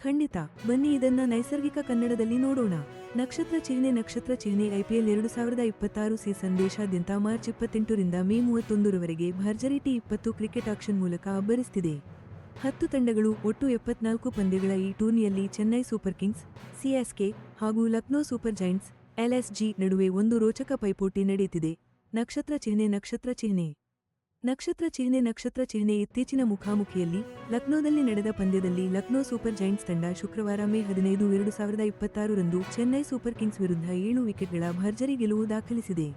ಖಂಡಿತ, ಬನ್ನಿ ಇದನ್ನ ನೈಸರ್ಗಿಕ ಕನ್ನಡದಲ್ಲಿ ನೋಡೋಣ. ನಕ್ಷತ್ರ ಚಿಹ್ನೆ ಐಪಿಎಲ್ 2026 ಸೀಸನ್ ದೇಶಾದ್ಯಂತ ಮಾರ್ಚ್ 28ರಿಂದ ಮೇ 31ರವರೆಗೆ ಭರ್ಜರಿ ಟಿ20 ಕ್ರಿಕೆಟ್ ಆಕ್ಷನ್ ಮೂಲಕ ಅಬ್ಬರಿಸುತ್ತಿದೆ. 10 ತಂಡಗಳು, ಒಟ್ಟು 74 ಪಂದ್ಯಗಳ ಈ ಟೂರ್ನಿಯಲ್ಲಿ ಚೆನ್ನೈ ಸೂಪರ್ ಕಿಂಗ್ಸ್, ಸಿಎಸ್ಕೆ ಹಾಗೂ ಲಕ್ನೋ ಸೂಪರ್ ಜೈಂಟ್ಸ್ ಎಲ್ಎಸ್ಜಿ ನಡುವೆ ಒಂದು ರೋಚಕ ಪೈಪೋಟಿ ನಡೆಯುತ್ತಿದೆ. ನಕ್ಷತ್ರ ಚಿಹ್ನೆ ಇತ್ತೀಚಿನ ಮುಖಾಮುಖಿಯಲ್ಲಿ ಲಕ್ನೋದಲ್ಲಿ ನಡೆದ ಪಂದ್ಯದಲ್ಲಿ ಲಕ್ನೋ ಸೂಪರ್ ಜೈಂಟ್ಸ್ ತಂಡ ಶುಕ್ರವಾರ ಮೇ 15, 2026ರಂದು ಚೆನ್ನೈ ಸೂಪರ್ ಕಿಂಗ್ಸ್ ವಿರುದ್ಧ 7 ವಿಕೆಟ್ಗಳ ಭರ್ಜರಿ ಗೆಲುವು ದಾಖಲಿಸಿದೆ.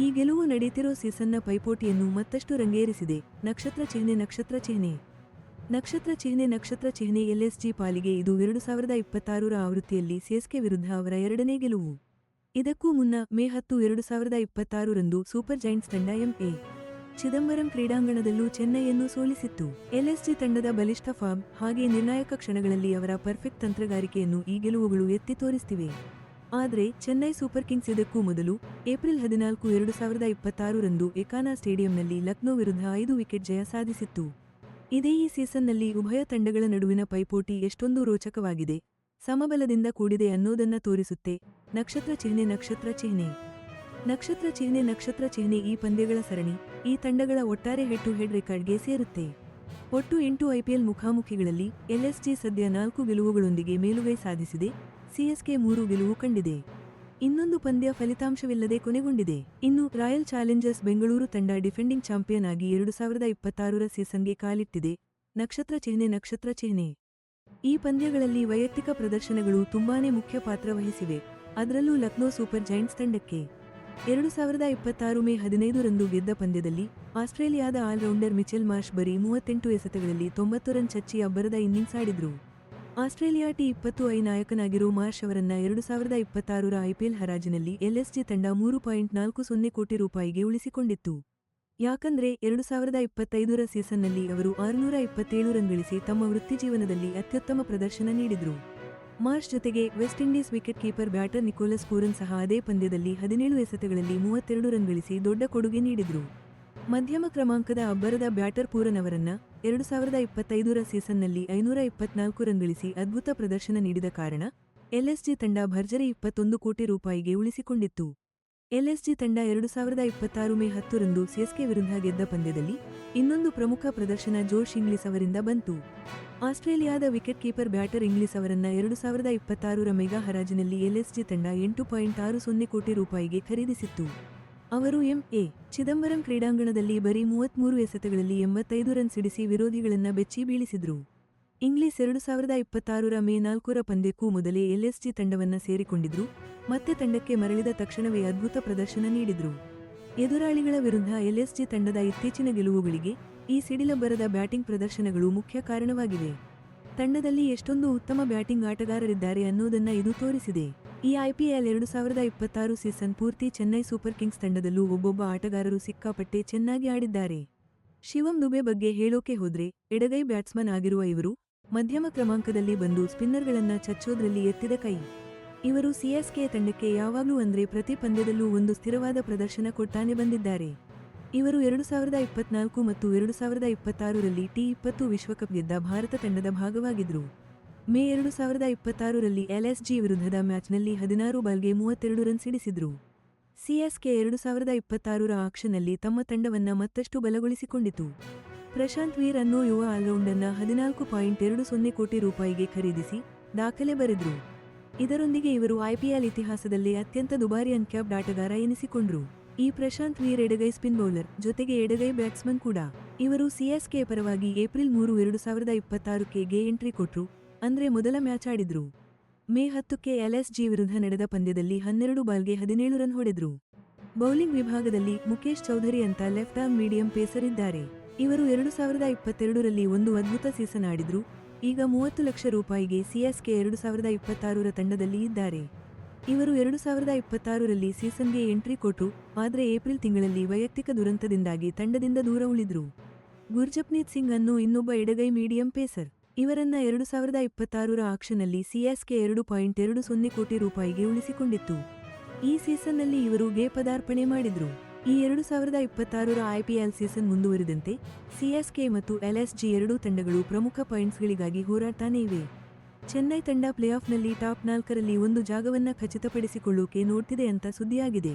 ಈ ಗೆಲುವು ನಡೆಯುತ್ತಿರೋ ಸೀಸನ್ನ ಪೈಪೋಟಿಯನ್ನು ಮತ್ತಷ್ಟು ರಂಗೇರಿಸಿದೆ. ನಕ್ಷತ್ರ ಚಿಹ್ನೆ ಎಲ್ಎಸ್ಜಿ ಪಾಲಿಗೆ ಇದು 2026ರ ಆವೃತ್ತಿಯಲ್ಲಿ ಸಿಎಸ್ಕೆ ವಿರುದ್ಧ ಅವರ ಎರಡನೇ ಗೆಲುವು. ಇದಕ್ಕೂ ಮುನ್ನ ಮೇ 10, 2026ರಂದು ಸೂಪರ್ ಜೈಂಟ್ಸ್ ತಂಡ ಎಂಎ ಚಿದಂಬರಂ ಕ್ರೀಡಾಂಗಣದಲ್ಲೂ ಚೆನ್ನೈಯನ್ನು ಸೋಲಿಸಿತ್ತು. ಎಲ್ಎಸ್ಜಿ ತಂಡದ ಬಲಿಷ್ಠ ಫಾರ್ಮ್ ಹಾಗೆ ನಿರ್ಣಾಯಕ ಕ್ಷಣಗಳಲ್ಲಿ ಅವರ ಪರ್ಫೆಕ್ಟ್ ತಂತ್ರಗಾರಿಕೆಯನ್ನು ಈ ಗೆಲುವುಗಳು ಎತ್ತಿ ತೋರಿಸುತ್ತಿವೆ. ಆದರೆ ಚೆನ್ನೈ ಸೂಪರ್ ಕಿಂಗ್ಸ್ ಇದಕ್ಕೂ ಮೊದಲು ಏಪ್ರಿಲ್ 14, 2026ರಂದು ಎಕಾನಾ ಸ್ಟೇಡಿಯಂನಲ್ಲಿ ಲಕ್ನೋ ವಿರುದ್ಧ 5 ವಿಕೆಟ್ ಜಯ ಸಾಧಿಸಿತ್ತು. ಇದೇ ಈ ಸೀಸನ್ನಲ್ಲಿ ಉಭಯ ತಂಡಗಳ ನಡುವಿನ ಪೈಪೋಟಿ ಎಷ್ಟೊಂದು ರೋಚಕವಾಗಿದೆ, ಸಮಬಲದಿಂದ ಕೂಡಿದೆ ಅನ್ನೋದನ್ನ ತೋರಿಸುತ್ತೆ. ನಕ್ಷತ್ರ ಚಿಹ್ನೆ ಈ ಪಂದ್ಯಗಳ ಸರಣಿ ಈ ತಂಡಗಳ ಒಟ್ಟಾರೆ ಹೆಡ್ ಟು ಹೆಡ್ ರೆಕಾರ್ಡ್ಗೆ ಸೇರುತ್ತೆ. ಒಟ್ಟು 8 ಐಪಿಎಲ್ ಮುಖಾಮುಖಿಗಳಲ್ಲಿ ಎಲ್ಎಸ್ಜಿ ಸದ್ಯ 4 ಗೆಲುವುಗಳೊಂದಿಗೆ ಮೇಲುಗೈ ಸಾಧಿಸಿದೆ. ಸಿಎಸ್ಕೆ 3 ಗೆಲುವು ಕಂಡಿದೆ. ಇನ್ನೊಂದು ಪಂದ್ಯ ಫಲಿತಾಂಶವಿಲ್ಲದೆ ಕೊನೆಗೊಂಡಿದೆ. ಇನ್ನು ರಾಯಲ್ ಚಾಲೆಂಜರ್ಸ್ ಬೆಂಗಳೂರು ತಂಡ ಡಿಫೆಂಡಿಂಗ್ ಚಾಂಪಿಯನ್ ಆಗಿ 2026ರ ಸೀಸನ್ಗೆ ಕಾಲಿಟ್ಟಿದೆ. ನಕ್ಷತ್ರ ಚಿಹ್ನೆ ಈ ಪಂದ್ಯಗಳಲ್ಲಿ ವೈಯಕ್ತಿಕ ಪ್ರದರ್ಶನಗಳು ತುಂಬಾನೇ ಮುಖ್ಯ ಪಾತ್ರ ವಹಿಸಿವೆ. ಅದರಲ್ಲೂ ಲಕ್ನೋ ಸೂಪರ್ ಜೈಂಟ್ಸ್ ತಂಡಕ್ಕೆ 2026 ಮೇ 15ರಂದು ಗೆದ್ದ ಪಂದ್ಯದಲ್ಲಿ ಆಸ್ಟ್ರೇಲಿಯಾದ ಆಲ್ರೌಂಡರ್ ಮಿಚೆಲ್ ಮಾರ್ಷ್ ಬರೀ 38 ಎಸೆತಗಳಲ್ಲಿ 90 ರನ್ ಚಚ್ಚಿ ಅಬ್ಬರದ ಇನ್ನಿಂಗ್ಸ್ ಆಡಿದ್ರು. ಆಸ್ಟ್ರೇಲಿಯಾ ಟಿ20 ನಾಯಕನಾಗಿರೋ ಮಾರ್ಷ್ ಅವರನ್ನ 2026ರ ಐಪಿಎಲ್ ಹರಾಜಿನಲ್ಲಿ ಎಲ್ಎಸ್ಜಿ ತಂಡ 3.40 ಕೋಟಿ ರೂಪಾಯಿಗೆ ಉಳಿಸಿಕೊಂಡಿತ್ತು. ಯಾಕಂದ್ರೆ 2025ರ ಸೀಸನ್ನಲ್ಲಿ ಅವರು 627 ರನ್ ಗಳಿಸಿ ತಮ್ಮ ವೃತ್ತಿಜೀವನದಲ್ಲಿ ಅತ್ಯುತ್ತಮ ಪ್ರದರ್ಶನ ನೀಡಿದ್ರು. ಮಾರ್ಷ್ ಜೊತೆಗೆ West Indies wicket keeper batter Nicholas Pooran ಸಹ ಅದೇ ಪಂದ್ಯದಲ್ಲಿ 17 ಎಸೆತಗಳಲ್ಲಿ 32 ರನ್ ಗಳಿಸಿ ದೊಡ್ಡ ಕೊಡುಗೆ ನೀಡಿದ್ರು. ಮಧ್ಯಮ ಕ್ರಮಾಂಕದ ಅಬ್ಬರದ ಬ್ಯಾಟರ್ ಪೂರನ್ ಅವರನ್ನ 2025ರ ಸೀಸನ್ನಲ್ಲಿ 524 ರನ್ ಗಳಿಸಿ ಅದ್ಭುತ ಪ್ರದರ್ಶನ ನೀಡಿದ ಕಾರಣ ಎಲ್ಎಸ್ಜಿ ತಂಡ ಭರ್ಜರಿ 21 ಕೋಟಿ ರೂಪಾಯಿಗೆ ಉಳಿಸಿಕೊಂಡಿತ್ತು. ಎಲ್ಎಸ್ಜಿ ತಂಡ 2026 ಮೇ 10ರಂದು ಸಿಎಸ್ಕೆ ವಿರುದ್ಧ ಗೆದ್ದ ಪಂದ್ಯದಲ್ಲಿ ಇನ್ನೊಂದು ಪ್ರಮುಖ ಪ್ರದರ್ಶನ ಜೋಶ್ ಇಂಗ್ಲಿಸ್ ಅವರಿಂದ ಬಂತು. ಆಸ್ಟ್ರೇಲಿಯಾದ ವಿಕೆಟ್ ಕೀಪರ್ ಬ್ಯಾಟರ್ ಇಂಗ್ಲಿಸ್ ಅವರನ್ನ 2026ರ ಮೆಗಾ ಹರಾಜಿನಲ್ಲಿ ಎಲ್ಎಸ್ಜಿ ತಂಡ 8.60 ಕೋಟಿ ರೂಪಾಯಿಗೆ ಖರೀದಿಸಿತ್ತು. ಅವರು ಎಂಎ ಚಿದಂಬರಂ ಕ್ರೀಡಾಂಗಣದಲ್ಲಿ ಬರೀ 33 ಎಸೆತಗಳಲ್ಲಿ 85 ರನ್ ಸಿಡಿಸಿ ವಿರೋಧಿಗಳನ್ನ ಬೆಚ್ಚಿ ಬೀಳಿಸಿದ್ರು. ಇಂಗ್ಲಿಸ್ 2026ರ ಮೇ 4ರ ಪಂದ್ಯಕ್ಕೂ ಮೊದಲೇ ಎಲ್ಎಸ್ಜಿ ತಂಡವನ್ನ ಸೇರಿಕೊಂಡಿದ್ರು. ಮತ್ತೆ ತಂಡಕ್ಕೆ ಮರಳಿದ ತಕ್ಷಣವೇ ಅದ್ಭುತ ಪ್ರದರ್ಶನ ನೀಡಿದ್ರು. ಎದುರಾಳಿಗಳ ವಿರುದ್ಧ ಎಲ್ಎಸ್ಜಿ ತಂಡದ ಇತ್ತೀಚಿನ ಗೆಲುವುಗಳಿಗೆ ಈ ಸಿಡಿಲಬ್ಬರದ ಬ್ಯಾಟಿಂಗ್ ಪ್ರದರ್ಶನಗಳು ಮುಖ್ಯ ಕಾರಣವಾಗಿವೆ. ತಂಡದಲ್ಲಿ ಎಷ್ಟೊಂದು ಉತ್ತಮ ಬ್ಯಾಟಿಂಗ್ ಆಟಗಾರರಿದ್ದಾರೆ ಅನ್ನೋದನ್ನ ಇದು ತೋರಿಸಿದೆ. ಈ ಐಪಿಎಲ್ 2026 ಸೀಸನ್ ಪೂರ್ತಿ ಚೆನ್ನೈ ಸೂಪರ್ ಕಿಂಗ್ಸ್ ತಂಡದಲ್ಲೂ ಒಬ್ಬೊಬ್ಬ ಆಟಗಾರರು ಸಿಕ್ಕಾಪಟ್ಟೆ ಚೆನ್ನಾಗಿ ಆಡಿದ್ದಾರೆ. ಶಿವಂ ದುಬೆ ಬಗ್ಗೆ ಹೇಳೋಕೆ ಹೋದ್ರೆ ಎಡಗೈ ಬ್ಯಾಟ್ಸ್ಮನ್ ಆಗಿರುವ ಇವರು ಮಧ್ಯಮ ಕ್ರಮಾಂಕದಲ್ಲಿ ಬಂದು ಸ್ಪಿನ್ನರ್ಗಳನ್ನ ಚಚ್ಚೋದ್ರಲ್ಲಿ ಎತ್ತಿದ ಕೈ. ಇವರು ಸಿಎಸ್ಕೆ ತಂಡಕ್ಕೆ ಯಾವಾಗ್ಲೂ ಅಂದ್ರೆ ಪ್ರತಿ ಪಂದ್ಯದಲ್ಲೂ ಒಂದು ಸ್ಥಿರವಾದ ಪ್ರದರ್ಶನ ಕೊಡ್ತಾನೆ ಬಂದಿದ್ದಾರೆ. ಇವರು 2024 ಮತ್ತು 2026ರಲ್ಲಿ ಟಿ20 ವಿಶ್ವಕಪ್ ಗೆದ್ದ ಭಾರತ ತಂಡದ ಭಾಗವಾಗಿದ್ರು. ಮೇ 2026ರಲ್ಲಿ ಎಲ್ಎಸ್ಜಿ ವಿರುದ್ಧದ ಮ್ಯಾಚ್ನಲ್ಲಿ 16 ಬಾಲ್ಗೆ 32 ರನ್ ಸಿಡಿಸಿದ್ರು. ಸಿಎಸ್ಕೆ 2026ರ ಆಕ್ಷನ್ನಲ್ಲಿ ತಮ್ಮ ತಂಡವನ್ನ ಮತ್ತಷ್ಟು ಬಲಗೊಳಿಸಿಕೊಂಡಿತು. ಪ್ರಶಾಂತ್ ವೀರ್ ಅನ್ನೋ ಯುವ ಆಲ್ರೌಂಡರ್ನ 14.20 ಕೋಟಿ ರೂಪಾಯಿಗೆ ಖರೀದಿಸಿ ದಾಖಲೆ ಬರೆದ್ರು. ಇದರೊಂದಿಗೆ ಇವರು ಐಪಿಎಲ್ ಇತಿಹಾಸದಲ್ಲೇ ಅತ್ಯಂತ ದುಬಾರಿ ಅನ್ಕ್ಯಾಪ್ಡ್ ಆಟಗಾರ ಎನಿಸಿಕೊಂಡ್ರು. ಈ ಪ್ರಶಾಂತ್ ವೀರ್ ಎಡಗೈ ಸ್ಪಿನ್ ಬೌಲರ್ ಜೊತೆಗೆ ಎಡಗೈ ಬ್ಯಾಟ್ಸ್ಮನ್ ಕೂಡ. ಇವರು ಸಿಎಸ್ಕೆ ಪರವಾಗಿ ಏಪ್ರಿಲ್ 3, 2026ಗೆ ಎಂಟ್ರಿ ಕೊಟ್ರು, ಅಂದ್ರೆ ಮೊದಲ ಮ್ಯಾಚ್ ಆಡಿದ್ರು. ಮೇ 10ಕ್ಕೆ ಎಲ್ಎಸ್ಜಿ ವಿರುದ್ಧ ನಡೆದ ಪಂದ್ಯದಲ್ಲಿ 12 ಬಾಲ್ಗೆ 17 ರನ್ ಹೊಡೆದ್ರು. ಬೌಲಿಂಗ್ ವಿಭಾಗದಲ್ಲಿ ಮುಕೇಶ್ ಚೌಧರಿ ಅಂತ ಲೆಫ್ಟ್ ಆರ್ಮ್ ಮೀಡಿಯಂ ಪೇಸರ್ ಇದ್ದಾರೆ. ಇವರು 2022ರಲ್ಲಿ ಒಂದು ಅದ್ಭುತ ಸೀಸನ್ ಆಡಿದ್ರು. ಈಗ 30 ಲಕ್ಷ ರೂಪಾಯಿಗೆ ಸಿಎಸ್ಕೆ 2026ರ ತಂಡದಲ್ಲಿ ಇದ್ದಾರೆ. ಇವರು 2026ರಲ್ಲಿ ಸೀಸನ್ಗೆ ಎಂಟ್ರಿ ಕೊಟ್ರು, ಆದ್ರೆ ಏಪ್ರಿಲ್ ತಿಂಗಳಲ್ಲಿ ವೈಯಕ್ತಿಕ ದುರಂತದಿಂದಾಗಿ ತಂಡದಿಂದ ದೂರ ಉಳಿದ್ರು. ಗುರ್ಜಪ್ನೀತ್ ಸಿಂಗ್ ಅನ್ನೋ ಇನ್ನೊಬ್ಬ ಎಡಗೈ ಮೀಡಿಯಂ ಪೇಸರ್. ಇವರನ್ನ 2026ರ ಆಕ್ಷನ್ನಲ್ಲಿ ಸಿಎಸ್ಕೆ 2.20 ಕೋಟಿ ರೂಪಾಯಿಗೆ ಉಳಿಸಿಕೊಂಡಿತ್ತು. ಈ ಸೀಸನ್ನಲ್ಲಿ ಇವರು ಗೆ ಪದಾರ್ಪಣೆ ಮಾಡಿದ್ರು. ಈ 2026ರ ಐಪಿಎಲ್ ಸೀಸನ್ ಮುಂದುವರಿದಂತೆ ಸಿಎಸ್ಕೆ ಮತ್ತು ಎಲ್ಎಸ್ಜಿ ಎರಡೂ ತಂಡಗಳು ಪ್ರಮುಖ ಪಾಯಿಂಟ್ಸ್ಗಳಿಗಾಗಿ ಹೋರಾಡ್ತಾನೇ ಇವೆ. ಚೆನ್ನೈ ತಂಡ ಪ್ಲೇಆಫ್ನಲ್ಲಿ ಟಾಪ್ 4ರಲ್ಲಿ ಒಂದು ಜಾಗವನ್ನ ಖಚಿತಪಡಿಸಿಕೊಳ್ಳೋಕೆ ನೋಡ್ತಿದೆ ಅಂತ ಸುದ್ದಿಯಾಗಿದೆ.